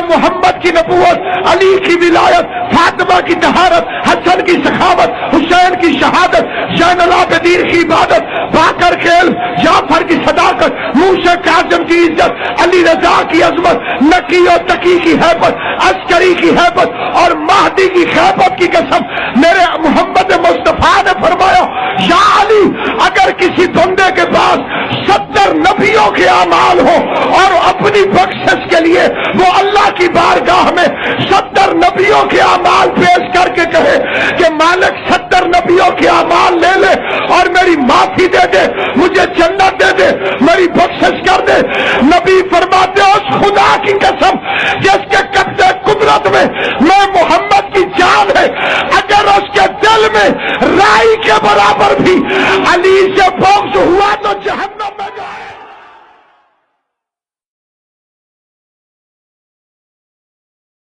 محمد کی نبوت، علی کی ولایت، فاطمہ کی طہارت، حسن کی سخاوت، حسین کی شہادت، زین العابدین کی عبادت، باقر کے علم، جعفر کی صداقت، موسیٰ کاظم کی عزت، علی رضا کی عظمت، نقی و تقی کی ہیبت، عسکری کی ہیبت اور مہدی کی خیبت کی قسم میرے محمد مصطفیٰ نے فرمایا یا علی اگر کسی بندے کے پاس 70 نبیوں کے اعمال ہو اور اپنی بخشش کے لیے وہ اللہ کی بارگاہ میں 70 نبیوں کے اعمال پیش کر کے کہے کہ مالک 70 نبیوں کے اعمال لے لے اور میری معافی دے دے، مجھے جنت دے دے، میری بخشش کر دے، نبی فرماتے اس خدا کی قسم جس کے قبضے قدرت میں محمد کی جان ہے، اگر اس کے دل میں رائی کے برابر بھی